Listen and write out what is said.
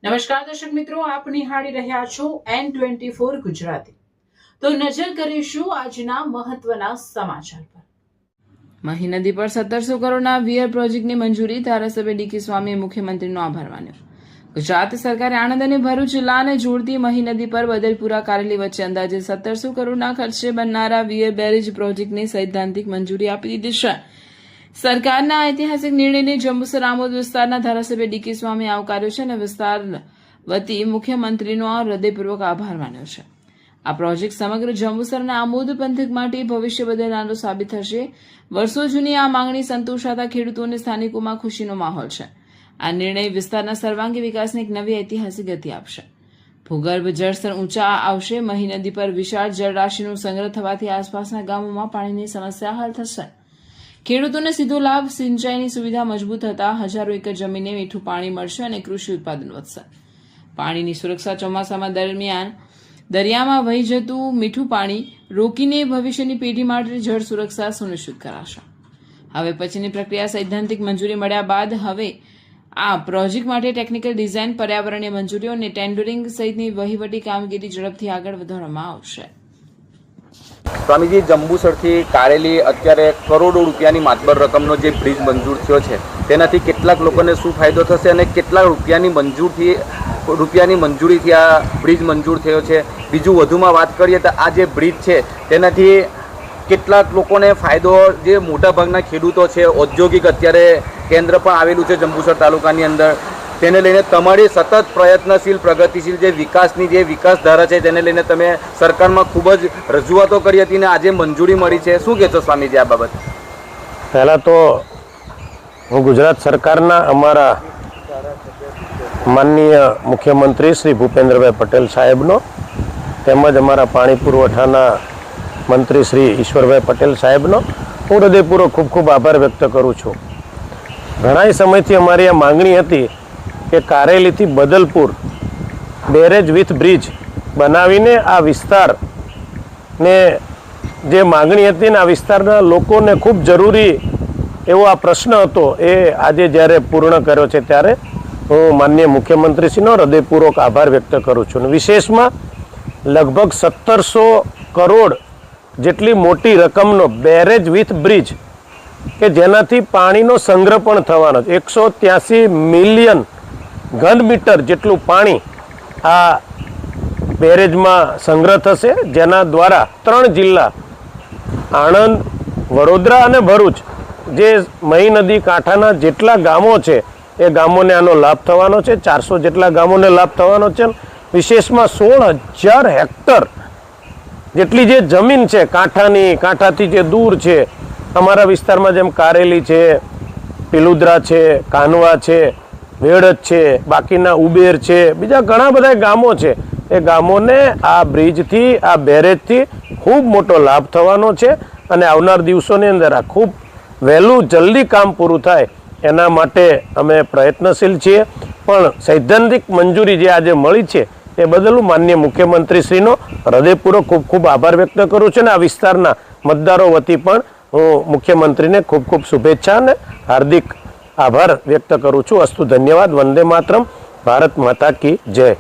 નમસ્કાર દર્શક મિત્રો, આપ નિહાળી રહ્યા છો N24 ગુજરાતી। તો નજર કરીશું આજના મહત્વના સમાચાર પર। મહી નદી પર 1700 કરોડના વીઆર પ્રોજેક્ટની મંજૂરી, ધારાસભ્ય ડીકે સ્વામીએ મુખ્યમંત્રીનો આભાર માન્યો। ગુજરાત સરકારે આણંદ અને ભરૂચ જિલ્લાને જોડતી મહી નદી પર બદલપુરા કારેલી વચ્ચે અંદાજે 1700 કરોડના ખર્ચે બનનારા વીઆર બેરેજ પ્રોજેક્ટને સૈદ્ધાંતિક મંજૂરી આપી દીધી છે। સરકારના ઐતિહાસિક નિર્ણયને જંબુસર આમોદ વિસ્તારના ધારાસભ્ય ડીકે સ્વામીએ આવકાર્યો છે અને વિસ્તાર વતી મુખ્યમંત્રીનો હૃદયપૂર્વક આભાર માન્યો છે। આ પ્રોજેક્ટ સમગ્ર જંબુસર અને આમોદ પંથક માટે ભવિષ્ય બદલનારો સાબિત થશે। વર્ષો જૂની આ માંગણી સંતોષાતા ખેડૂતો અને સ્થાનિકોમાં ખુશીનો માહોલ છે। આ નિર્ણય વિસ્તારના સર્વાંગી વિકાસને એક નવી ઐતિહાસિક ગતિ આપશે। ભૂગર્ભ જળસ્તર ઊંચા આવશે। મહી નદી પર વિશાળ જળરાશિનો સંગ્રહ થવાથી આસપાસના ગામોમાં પાણીની સમસ્યા હલ થશે। ખેડૂતોને સીધો લાભ, સિંચાઈની સુવિધા મજબૂત થતા હજારો એકર જમીને મીઠું પાણી મળશે અને કૃષિ ઉત્પાદન વધશે। પાણીની સુરક્ષા, ચોમાસામાં દરમિયાન દરિયામાં વહી જતું મીઠું પાણી રોકીને ભવિષ્યની પેઢી માટે જળ સુરક્ષા સુનિશ્ચિત કરાશે। હવે પછીની પ્રક્રિયા સૈદ્ધાંતિક મંજૂરી મળ્યા બાદ હવે આ પ્રોજેક્ટ માટે ટેકનિકલ ડિઝાઇન, પર્યાવરણીય મંજૂરીઓ અને ટેન્ડરિંગ સહિતની વહીવટી કામગીરી ઝડપથી આગળ વધારવામાં આવશે। સ્વામીજી, જંબુસરથી કારેલી અત્યારે કરોડો રૂપિયાની માતબર રકમનો જે બ્રિજ મંજૂર થયો છે તેનાથી કેટલાક લોકોને શું ફાયદો થશે અને કેટલા રૂપિયાની મંજૂરીથી આ બ્રિજ મંજૂર થયો છે? બીજું વધુમાં વાત કરીએ તો આ જે બ્રિજ છે તેનાથી કેટલાક લોકોને ફાયદો, જે મોટાભાગના ખેડૂતો છે, ઔદ્યોગિક અત્યારે કેન્દ્ર પણ આવેલું છે જંબુસર તાલુકાની અંદર, તેને લઈને તમારી સતત પ્રયત્નશીલ, પ્રગતિશીલ જે વિકાસની જે વિકાસધારા છે તેને લઈને તમે સરકારમાં ખૂબ જ રજૂઆતો કરી હતી ને આજે મંજૂરી મળી છે, શું કહેશો સ્વામીજી આ બાબત? પહેલાં તો હું ગુજરાત સરકારના અમારા માનનીય મુખ્યમંત્રી શ્રી ભૂપેન્દ્રભાઈ પટેલ સાહેબનો, તેમજ અમારા પાણી પુરવઠાના મંત્રી શ્રી ઈશ્વરભાઈ પટેલ સાહેબનો હું હૃદયપૂર્વક ખૂબ ખૂબ આભાર વ્યક્ત કરું છું। ઘણા સમયથી અમારી આ માંગણી હતી કે કારેલીથી બદલપુર બેરેજ વિથ બ્રિજ બનાવીને આ વિસ્તારને જે માંગણી હતી ને આ વિસ્તારના લોકોને ખૂબ જરૂરી એવો આ પ્રશ્ન હતો, એ આજે જ્યારે પૂર્ણ કર્યો છે ત્યારે હું માનનીય મુખ્યમંત્રીશ્રીનો હૃદયપૂર્વક આભાર વ્યક્ત કરું છું। વિશેષમાં લગભગ 1700 કરોડ જેટલી મોટી રકમનો બેરેજ વિથ બ્રિજ કે જેનાથી પાણીનો સંગ્રહ પણ થવાનો છે। 183 મિલિયન ઘન મીટર જેટલું પાણી આ બેરેજમાં સંગ્રહ થશે, જેના દ્વારા 3 જિલ્લા આણંદ, વડોદરા અને ભરૂચ, જે મહી નદી કાંઠાના જેટલા ગામો છે એ ગામોને આનો લાભ થવાનો છે। 400 જેટલા ગામોને લાભ થવાનો છે। વિશેષમાં 16,000 હેક્ટર જેટલી જે જમીન છે કાંઠાથી જે દૂર છે, અમારા વિસ્તારમાં જેમ કારેલી છે, પિલુદ્રા છે, કાનવા છે, વેડજ છે, બાકીના ઉબેર છે, બીજા ઘણા બધા ગામો છે, એ ગામોને આ બ્રિજથી, આ બેરેજથી ખૂબ મોટો લાભ થવાનો છે અને આવનાર દિવસોની અંદર આ ખૂબ વહેલું જલ્દી કામ પૂરું થાય એના માટે અમે પ્રયત્નશીલ છીએ। પણ સૈદ્ધાંતિક મંજૂરી જે આજે મળી છે એ બદલ હું માનનીય મુખ્યમંત્રીશ્રીનો હૃદયપૂર્વક ખૂબ ખૂબ આભાર વ્યક્ત કરું છું અને આ વિસ્તારના મતદારો વતી પણ હું મુખ્યમંત્રીને ખૂબ ખૂબ શુભેચ્છા અને હાર્દિક આભાર વ્યક્ત કરું છું। અસ્તુ, ધન્યવાદ। વંદે માતરમ। ભારત માતા કી જય।